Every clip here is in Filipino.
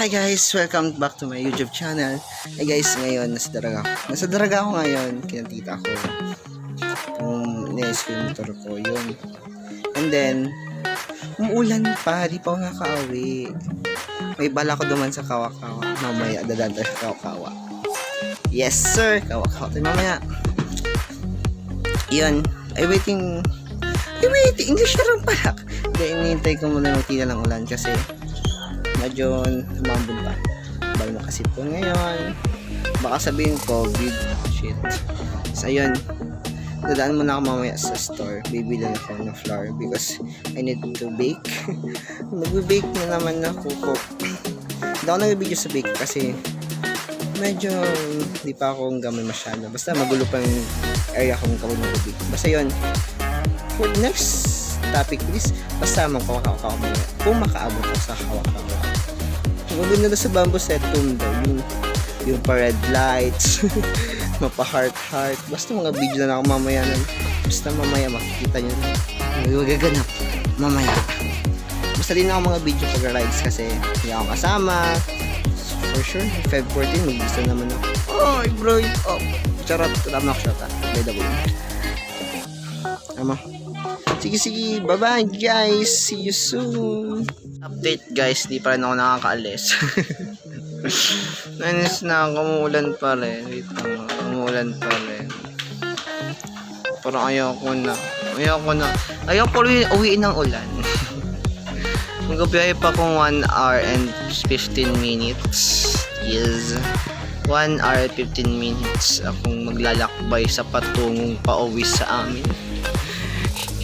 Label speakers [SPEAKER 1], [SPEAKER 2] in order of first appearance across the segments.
[SPEAKER 1] Hi guys, welcome back to my YouTube channel. Hey guys, ngayon nasa daraga ako ngayon, kinatita ko. Ines ko yung motor ko, yun. And then, umuulan pa, di pa ako nakauwi. May bala ko duman sa Kawa. Mamaya, dadaan tayo sa Kawa. Yes sir, Kawa tayo mamaya. Yun, waiting, English na lang pala. Hindi, inihintay ko muna yung tila ng ulan kasi medyo lumambon pa. Bal makasip ko ngayon. Baka sabihin COVID. Shit. So ayun, dadaan muna ako mamaya sa store. Bibili ako ng flour because I need to bake. Mag-bake na naman ako po. Hindi ako nag-video sa bake kasi medyo di pa akong gamay masyado. Basta magulo pa yung area kong kapag mag-bake. Basta yun, for the next topic please, basta magkawakaw mamaya kung makaabot ako sa Kawa. Maganda na sa bamboo setting daw yung pa red lights mapa heart, basta mga video na ako mamaya basta mamaya makikita nyo magaganap mamaya. Basta din ako mga video pag rides kasi hindi ako kasama for sure. Feb 14 mag-gusto naman ako. Oh bro, oh charot, tama ako shot by the way. Tama. Sige, bye-bye guys. See you soon. Update guys, di pa rin ako nakakaalis. Nainis na, umuulan pa rin. Wait lang, umuulan pa rin. Parang ayoko ko uwiin ng ulan. Magbiyahe pa kung 1 hour and 15 minutes. Yes, 1 hour 15 minutes akong maglalakbay sa patungong pauwi sa amin.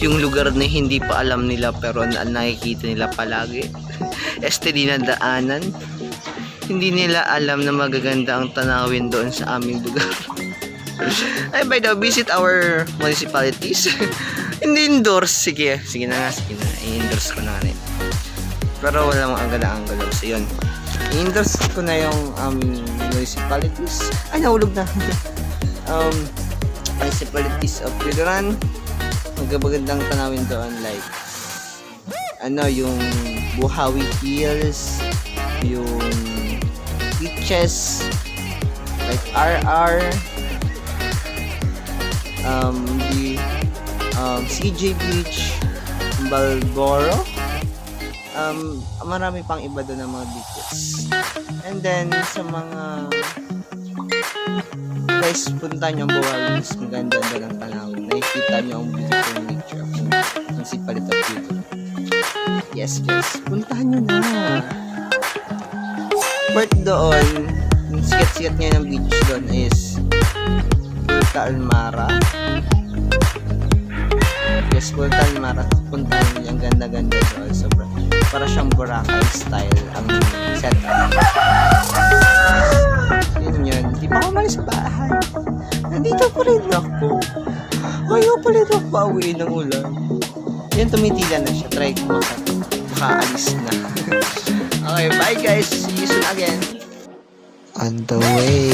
[SPEAKER 1] Yung lugar na hindi pa alam nila pero nakikita nila palagi. Dinadaanan. Hindi nila alam na magaganda ang tanawin doon sa aming lugar. Ay, by the way, visit our municipalities. Hindi endorse. Sige na. I-endorse ko na rin. Pero wala mga anggala-anggala. So yun, i-endorse ko na yung municipalities. Ay, nahulog na. Municipalities of Pidoran. Magagandang tanawin doon like yung Buhawi Hills, yung beaches like RR, the CJ Beach, Balboro, marami pang iba doon ng mga beaches. And then sa mga guys, punta nyo ang Buhawi Hills, maganda doon ang tanawin. Nakikita nyo ang beautiful nature of municipality of Ciry. Yes, puntahan nyo na. Part doon, yung sikat-sikat ngayon ng beach doon is Punta Almara. Yes, Punta Almara. Puntahan nyo, ang ganda-ganda doon. Sobra. Para siyang Boracay style ang setup. Yun. Di pa ako malis sa bahay. Nandito pa rin ako. Ayaw pa rin ako pauwiin ng ulan. Yan, tumitila na siya. Try ko makaalis na. Okay, bye guys. See you soon again. On the way.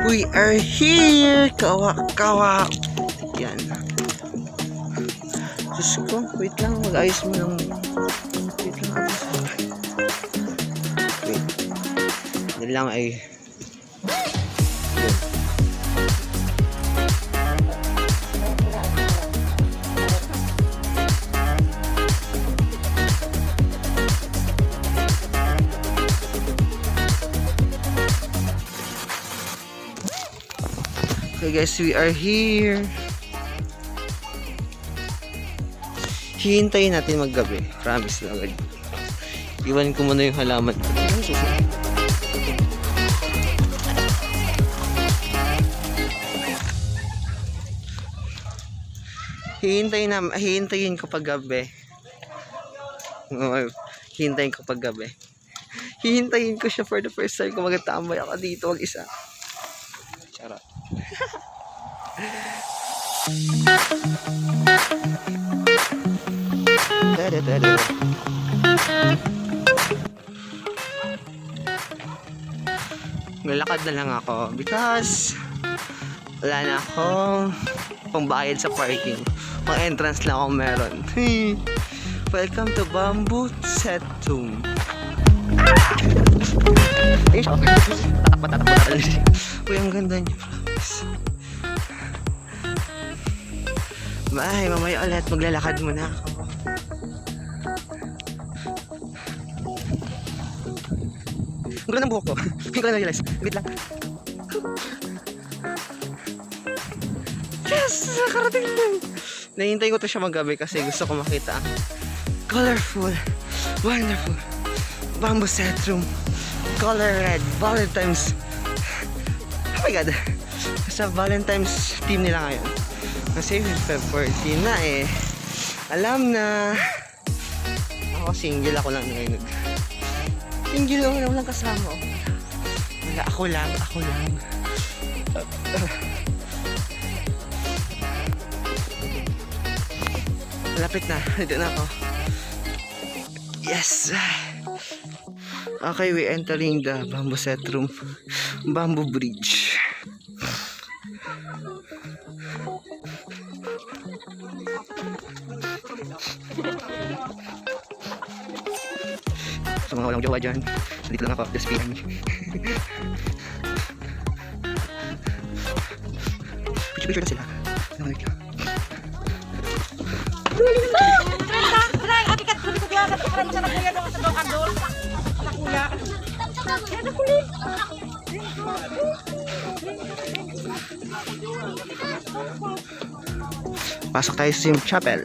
[SPEAKER 1] We are here! Kawa! Yan. Diyos ko, wait lang. Mag-ayos mo lang. Wait lang. Wait. Yan lang ay Okay guys, we are here. Hihintayin natin maggabi. Promise na agad. Iwan ko muna yung halaman. Hihintayin ko pag gabi. Hihintayin ko pag gabi. Hihintayin ko siya for the first time kung magtatambay ako dito mag-isa. Charot. Nalakad na lang ako because wala na akong pangbayad sa parking. Pang entrance lang ako meron. Welcome to Bamboo Settum. Ayun siya. Tatakpa. Uy, ang ganda niya. Bye, mamaya ulit. Maglalakad muna ako. Ang ganda ng buhok ko. Hindi ko na realize. Wait lang. Yes! Nakarating lang. Nahihintay ko to siya magabi kasi gusto ko makita ang colorful, wonderful Bamboo Settum. Color red. Valentine's. Oh my god. Sa Valentine's team nila ngayon. Kasi Feb 14 na eh. Alam na. Ako single ako lang ngayon. Single lang, walang kasama. Wala, ako lang. Malapit na, dito na ako. Yes! Okay, we entering the Bamboo Settum Bamboo Bridge. Sa mga walang jowa dyan, dito lang ako, just feeling me. Picture na sila. Wait lang. Pasok tayo sa chapel.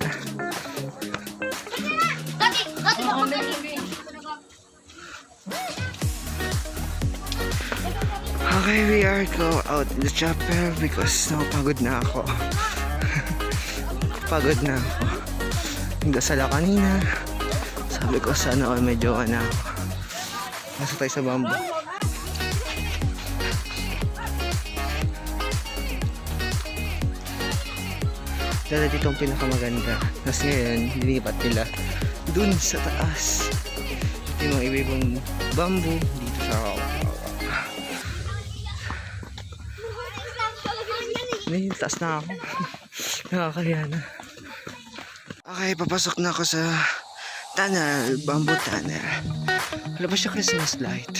[SPEAKER 1] Okay, we are go out in the chapel because napagod na ako. Pagod na ako. Nagdasal ako kanina. Sabi ko sana all medyo na ako. Pasok tayo sa bamboo. Dala dito ang pinakamaganda. Tapos ngayon, lilipat nila dun sa taas. Ito yung mga iba-ibang bamboo dito sa Kawa. Ngayon, taas na ako. Nakakaya na. Okay, papasok na ako sa tunnel, bamboo tunnel. Wala ba siya Christmas light?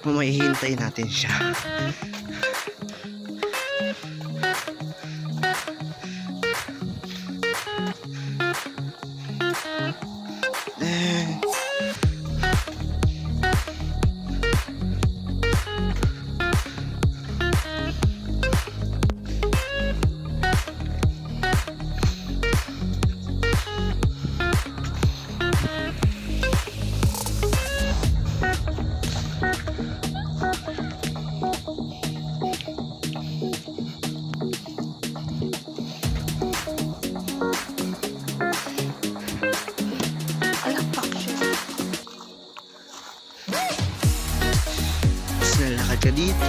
[SPEAKER 1] Mamaya hihintay natin siya. Nalakad ka dito,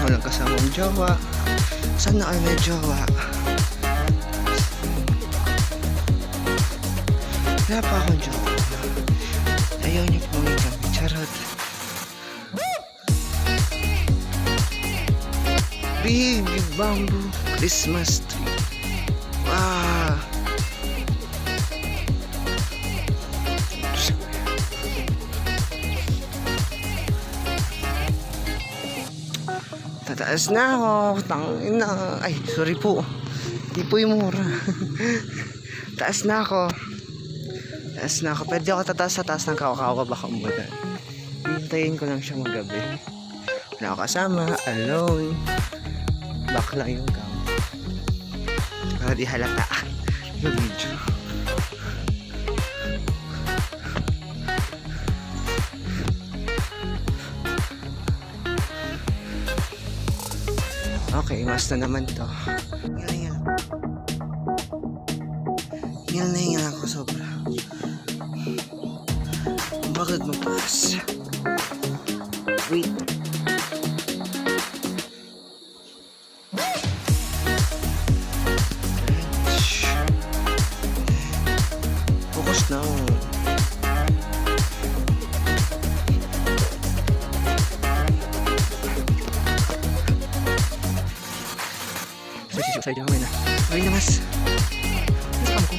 [SPEAKER 1] walang kasamang jowa. Sana ay may jowa. Wala pa akong jowa. Ayaw niyo po may kami. Charot. Baby bamboo Christmas tree. Wow. Tataas na ako. Tangina. Ay, sorry po. Di po yung mura. Taas na ako. Pwede ako tataas sa taas ng Kawa baka umulan. Hintayin ko lang siya magabi. Wala ako kasama. Alone. back lang yung cam para di halata yung video. Okay, mas na naman to. Hingal ako sobra. Bakit mapas? Wait. Focus na. Sorry, okay na. Okay na, mas. Mas ko.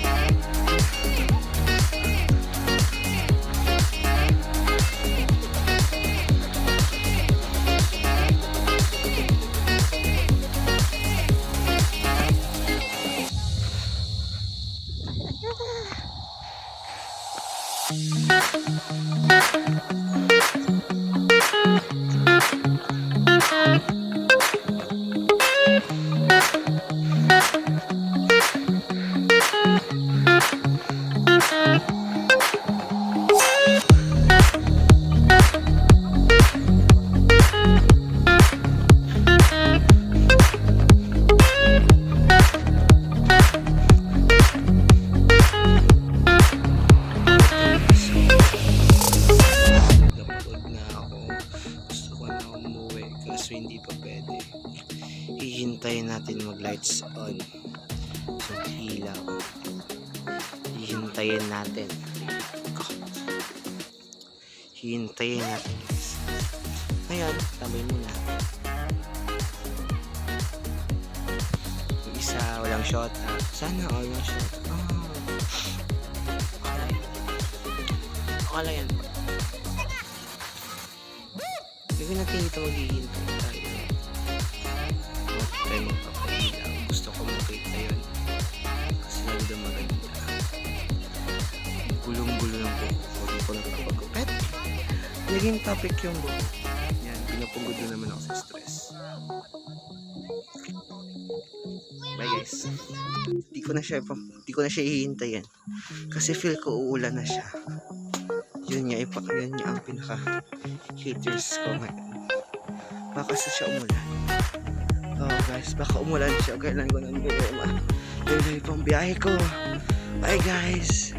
[SPEAKER 1] Hindi pa pwede. Hihintayin natin mag lights on. So ilaw. Hihintayin natin. Hihintayin natin guys. Ngayon, tambay muna. Yung isa walang shot. Sana walang shot. Akala yan. Hindi natin ito maghihintay tayo. Okay, magpapailaw. Gusto ko makita yun. Kasi nandun maganda. Gulong-gulo ng buko. Huwag ko nagpapagupet. Naging topic yung buko. Yan, pinapagod na naman ako sa stress. Bye guys. Di ko na siya hihintayin. Kasi feel ko uulan na siya. Yun nga ang pinaka haters ko ngayon. Baka siya umulan. Oh guys, baka umulan siya. Kailan ko nang buo. Dahil pang biyahe ko. Bye guys.